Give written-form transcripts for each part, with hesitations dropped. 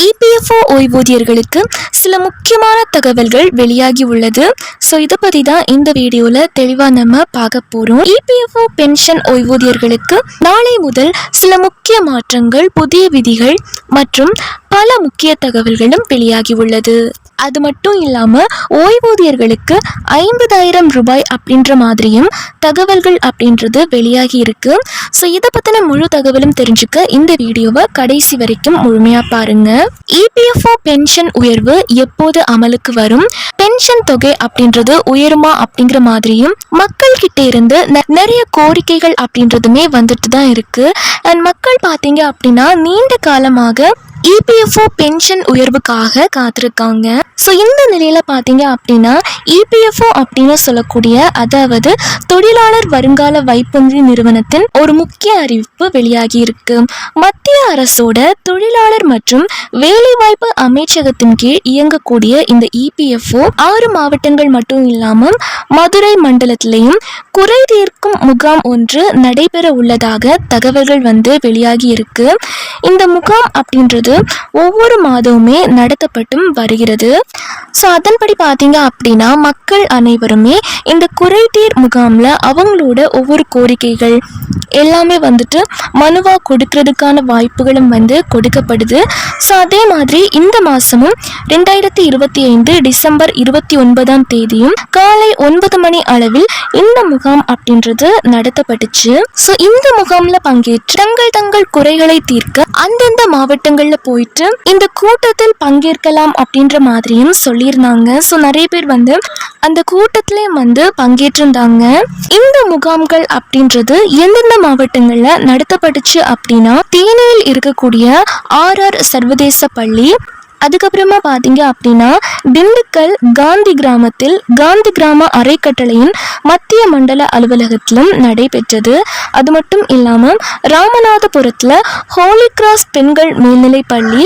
EPFO ஓய்வூதியர்களுக்கு சில முக்கியமான தகவல்கள் வெளியாகி உள்ளது. ஸோ இதை பற்றி தான் இந்த வீடியோவில் தெளிவாக நம்ம பார்க்க போகிறோம். இபிஎஃப்ஓ பென்ஷன் ஓய்வூதியர்களுக்கு நாளை முதல் சில முக்கிய மாற்றங்கள், புதிய விதிகள் மற்றும் பல முக்கிய தகவல்களும் வெளியாகி உள்ளது. அது மட்டும் இல்லாமல் ஓய்வூதியர்களுக்கு 50,000 ரூபாய் அப்படின்ற மாதிரியும் தகவல்கள் அப்படின்றது வெளியாகி இருக்கு. ஸோ இதை பற்றின முழு தகவலும் தெரிஞ்சுக்க இந்த வீடியோவை கடைசி வரைக்கும் முழுமையாக பாருங்க. இபிஎஃப்ஓ பென்ஷன் உயர்வு எப்போது அமலுக்கு வரும், பென்ஷன் தொகை அப்படின்றது உயருமா அப்படிங்கிற மாதிரியும் மக்கள் கிட்ட இருந்து நிறைய கோரிக்கைகள் அப்படின்றதுமே வந்துட்டு தான் இருக்கு. அண்ட் மக்கள் பார்த்தீங்க அப்படின்னா நீண்ட காலமாக இபிஎஃப்ஓ பென்ஷன் உயர்வுக்காக காத்திருக்காங்க. ஸோ இந்த நிலையில் பார்த்தீங்க அப்படின்னா இபிஎஃப்ஓ அப்படின்னு சொல்லக்கூடிய, அதாவது தொழிலாளர் வருங்கால வைப்பு நிதி நிறுவனத்தின் ஒரு முக்கிய அறிவிப்பு வெளியாகி இருக்கு. மத்திய அரசோட தொழிலாளர் மற்றும் வேலைவாய்ப்பு அமைச்சகத்தின் கீழ் இயங்கக்கூடிய இந்த இபிஎஃப்ஓ 6 மாவட்டங்கள் மட்டும் இல்லாமல் மதுரை மண்டலத்திலையும் குறை தீர்க்கும் முகாம் ஒன்று நடைபெற உள்ளதாக தகவல்கள் வெளியாகி இருக்கு. இந்த முகாம் அப்படின்றது ஒவ்வொரு மாதமுமே நடத்தப்பட்டும் வருகிறது. ஸோ அதன்படி பார்த்தீங்க அப்படின்னா மக்கள் அனைவருமே இந்த குறைதீர் முகாமில் அவங்களோட ஒவ்வொரு கோரிக்கைகள் எல்லாமே மனுவாக கொடுக்கறதுக்கான வாய்ப்புகளும் கொடுக்கப்படுது. ஸோ அதே மாதிரி இந்த மாதமும் 2025 டிசம்பர் 29ஆம் தேதியும் காலை 9 மணி அளவில் இந்த முகாம் அப்படின்றது நடத்தப்பட்டுச்சு. ஸோ இந்த முகாமில் பங்கேற்று தங்கள் குறைகளை தீர்க்க அந்தந்த மாவட்டங்களில் போயிட்டு இந்த கூட்டத்தில் பங்கேற்கலாம் அப்படின்ற மாதிரியும் சொல்லியிருந்தாங்க. ஸோ நிறைய பேர் அந்த கூட்டத்திலே பங்கேற்றிருந்தாங்க. இந்த முகாம்கள் அப்படின்றது எந்தெந்த மாவட்டங்களில் நடத்தப்பட்டுச்சு அப்படின்னா, தேனியில் இருக்கக்கூடிய RR சர்வதேச பள்ளி, அதுக்கப்புறமா பார்த்தீங்க அப்படின்னா திண்டுக்கல் காந்தி கிராமத்தில் காந்தி கிராம அறக்கட்டளையின் மத்திய மண்டல அலுவலகத்திலும் நடைபெற்றது. அது மட்டும் இல்லாமல் ராமநாதபுரத்தில் ஹோலி கிராஸ் பெண்கள் மேல்நிலை பள்ளி,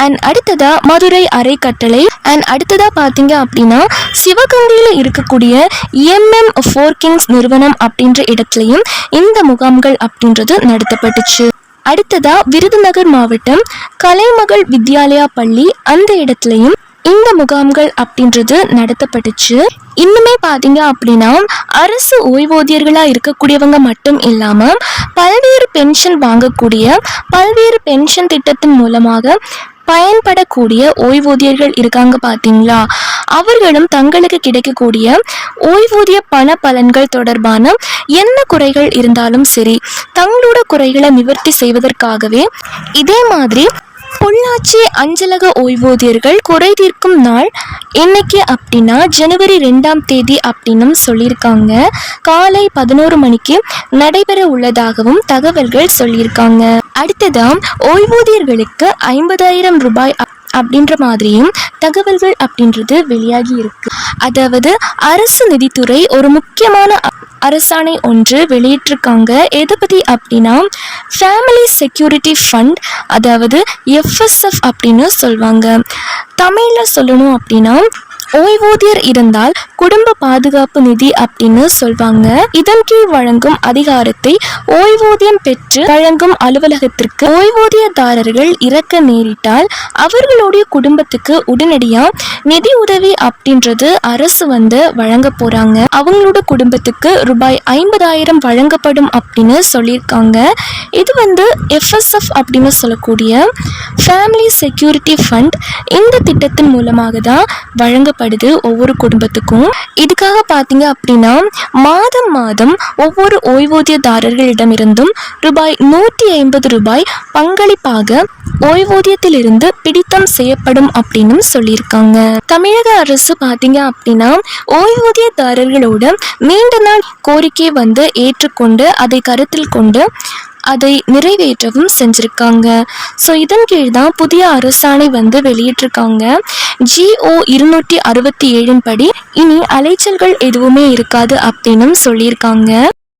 அண்ட் அடுத்ததா மதுரை அறக்கட்டளை, அண்ட் அடுத்ததா பார்த்தீங்க அப்படின்னா சிவகங்கையில் இருக்கக்கூடிய MM4 கிங்ஸ் நிறுவனம் அப்படின்ற இடத்துலையும் இந்த முகாம்கள் அப்படின்றது நடத்தப்பட்டுச்சு. அடுத்ததா விருதுநகர் மாவட்டம் கலைமகள் வித்யாலயா பள்ளி, அந்த இடத்துலையும் இந்த முகாம்கள் அப்படின்றது நடத்தப்பட்டுச்சு. இன்னுமே பார்த்தீங்க அப்படின்னா அரசு ஓய்வூதியர்களா இருக்கக்கூடியவங்க மட்டும் இல்லாம பல்வேறு பென்ஷன் வாங்கக்கூடிய, பல்வேறு பென்ஷன் திட்டத்தின் மூலமாக பயன்படக்கூடிய ஓய்வூதியர்கள் இருக்காங்க பார்த்தீங்களா, அவர்களும் தங்களுக்கு கிடைக்கக்கூடிய ஓய்வூதிய பண பலன்கள் தொடர்பான என்ன குறைகள் இருந்தாலும் சரி, தங்களோட குறைகளை நிவர்த்தி செய்வதற்காகவே இதே மாதிரி பொள்ளாச்சி அஞ்சலக ஓய்வூதியர்கள் குறை தீர்க்கும் நாள் என்னைக்கு அப்படின்னா ஜனவரி 2ஆம் தேதி அப்படின்னு சொல்லியிருக்காங்க. காலை 11 மணிக்கு நடைபெற உள்ளதாகவும் தகவல்கள் சொல்லியிருக்காங்க. அடுத்ததான் ஓய்வூதியர்களுக்கு 50,000 ரூபாய் அப்படின்ற மாதிரியும் தகவல்கள் அப்படின்றது வெளியாகி இருக்கு. அதாவது அரசு நிதித்துறை ஒரு முக்கியமான அரசாணை ஒன்று வெளியிட்டிருக்காங்க. எதை பற்றி அப்படின்னா ஃபேமிலி செக்யூரிட்டி ஃபண்ட், அதாவது FSF அப்படின்னு சொல்லுவாங்க. தமிழில் சொல்லணும் அப்படின்னா ஓய்வூதியர் இருந்தால் குடும்ப பாதுகாப்பு நிதி அப்படின்னு சொல்வாங்க. இதன் கீழ் வழங்கும் அதிகாரத்தை ஓய்வூதியம் பெற்று வழங்கும் அலுவலகத்திற்கு ஓய்வூதியதாரர்கள் இறக்க நேரிட்டால் அவர்களுடைய குடும்பத்துக்கு உடனடியா நிதி உதவி அப்படின்றது அரசு வழங்க போறாங்க. அவங்களோட குடும்பத்துக்கு ரூபாய் 50,000 வழங்கப்படும் அப்படின்னு சொல்லியிருக்காங்க. இது FSF அப்படின்னு சொல்லக்கூடிய ஃபேமிலி செக்யூரிட்டி ஃபண்ட். இந்த திட்டத்தின் மூலமாக தான் வழங்கப்படுது ஒவ்வொரு குடும்பத்துக்கும். இதுக்காக பார்த்தீங்க அப்படின்னா மாதம் மாதம் ஒவ்வொரு ஓய்வூதியதாரர்களிடமிருந்தும் ரூபாய் 150 ரூபாய் பங்களிப்பாக ஓய்வூதியத்திலிருந்து பிடித்தம் செய்யப்படும் அப்படின்னு சொல்லியிருக்காங்க. தமிழக அரசு பார்த்தீங்க அப்படின்னா ஓய்வூதியதாரர்களோட நீண்ட நாள் கோரிக்கை ஏற்றுக்கொண்டு அதை கருத்தில் கொண்டு அதை நிறைவேற்றவும் செஞ்சிருக்காங்க. ஸோ இதன் கீழ் தான் புதிய அரசாணை வெளியிட்டிருக்காங்க. GO 267 படி இனி அலைச்சல்கள் எதுவுமே இருக்காது அப்படின்னு சொல்லியிருக்காங்க.